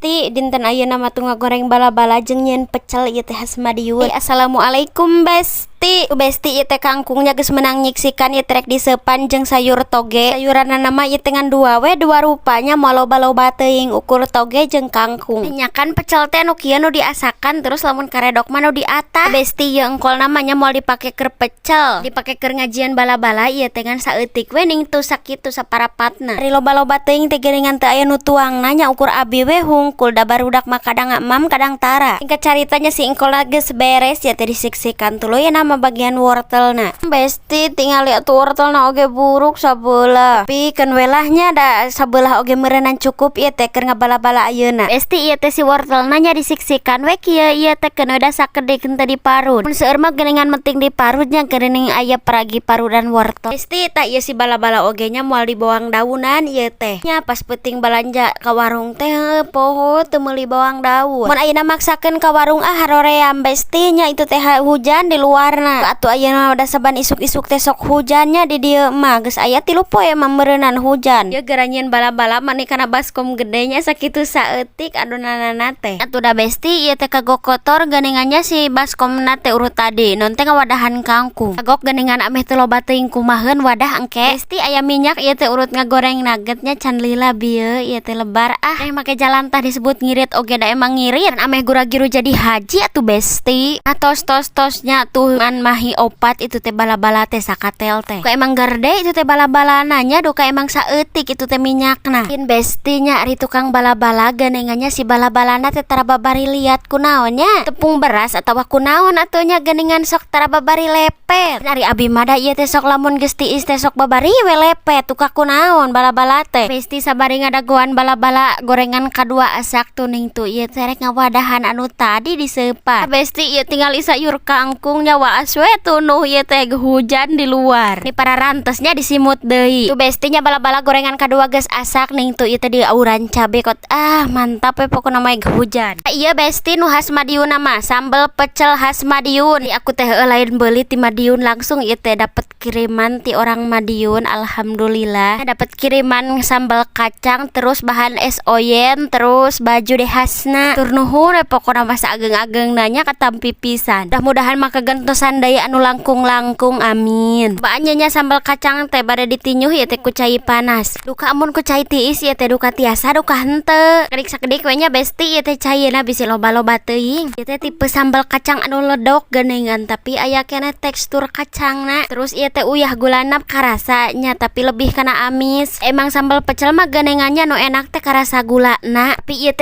Besti dinten ayeuna mah teu ngagoreng bala-bala jeung nyieun pecel ieu teh khas Madiun. Assalamualaikum Besti. Besti ieu teh kangkungnya geus meunang nyiksikan ieu trek diseupan jeung sayur toge. Sayuranna mah ieu teh ngan dua rupanya moal loba-loba teuing ukur toge jeung kangkung. Nyakan pecel teh nu kieu nu diasakan terus lamun karedok mah nu di atas. Besti ieu engkol namanya moal dipake keur pecel, dipake keur ngajian bala-bala ieu teh ngan saeutik we ning tu sakitu saparapatna. Ari loba-loba teuing teh geuningan teu aya nu tuangna nya ukur abi we hungkul da barudak mah kadang mam kadang tara. Singkat caritanya si engkolna geus beres ya teh disiksikan tuluy nama bagian wortelna. Besti tinggal lihat tuh wortelna oge buruk sabelah. Tapi kan welahnya da sabelah oge meureunnan cukup ieu teh keur ngabala-bala ayeuna. Besti ieu teh si wortelna nya disiksikan we kieu ieu teh keun da sakedeuk teu diparut. Mun seueur mah geuningan menting diparutnya geuning aya paragi parudan wortel. Besti tak ieu si bala-bala oge nya moal di bawang daunan ieu teh. Nya pas peuting balanja ka warung teh poho teu meuli bawang daun. Mun ayeuna maksakeun ka warung haroream Besti nya itu teh hujan di luarna. Atuh ayeuna udah saban isuk-isuk teh sok hujannya di dieu mah geus aya 3 poe mah meureunnan hujan. Ieu geranyeun bala-bala mani kana baskom gedenya sakitu saeutik adonanana teh. Atuh da Besti ieu teh kagok kotor geuningannya si baskomna teh urut tadi non teh ngawadahan kangkung. Kagok geuningan ameh teu loba teuing kumaheun wadah engke. Besti aya minyak ieu teh urut ngagoreng nuggetnya can lila bieu ieu teh lebar make jalan tah disebut ngirit oge da emang ngirit ameh gura-giru jadi haji atuh Besti. Tos-tos-tosnya tuh ngan mahi opat itu teh bala-bala teh sakatel teh. Ka emang gerde itu teh bala-bala nanya duka emang saeutik itu teh minyakna. Kin Besti nya ari tukang bala-bala geuningannya si bala-balana teh tara babari liat kunaon nya tepung beras atawa kunaon atuh nya geuningan sok tara babari lepet. Ari abi mah da ieu teh sok lamun geus tiis teh sok babari we lepet tuka kunaon bala-bala teh. Besti sabari ngadagoan bala-bala gorengan kadua asak tuning tu ieu teh rek ngawadahan anu tadi diseupan. Besti ieu tinggal sayur kangkung nya waas we tunuh ieu teh hujan di luar. Ni para rantesnya disimut deui. Tu Besti nya bala-bala gorengan kadua geus asak ning tu ieu teh diauran cabe kot mantap we pokona mah hujan. Ieu Besti nu khas Madiun mah sambel pecel khas Madiun. Aku teh lain beuli ti Madiun langsung ieu teh dapet kiriman ti orang Madiun alhamdulillah. Dapet kiriman sambal kacang terus bahan es oyen terus baju deh khasna. Tur nuhun we pokona mah saageng-ageng nanya katampi pisan. Mudah-mudahan mah kagentosan daya anu langkung-langkung amin. Baanya nya sambal kacang teh bade ditinyuh ieu teh ku cai panas. Duka amun ku cai tiis ieu teh duka tiasa duka henteu. Kedik sakedik we nya Besti ieu teh caieuna bisi loba-loba teuing. Ieu teh tipe sambal kacang anu ledok geuningan tapi aya keneh tekstur kacangna. Terus ieu teh uyah gulana karasanya tapi lebih kana amis. Emang sambal pecel mah geuningannya nu enak teh karasa gulana. Tapi ieu teh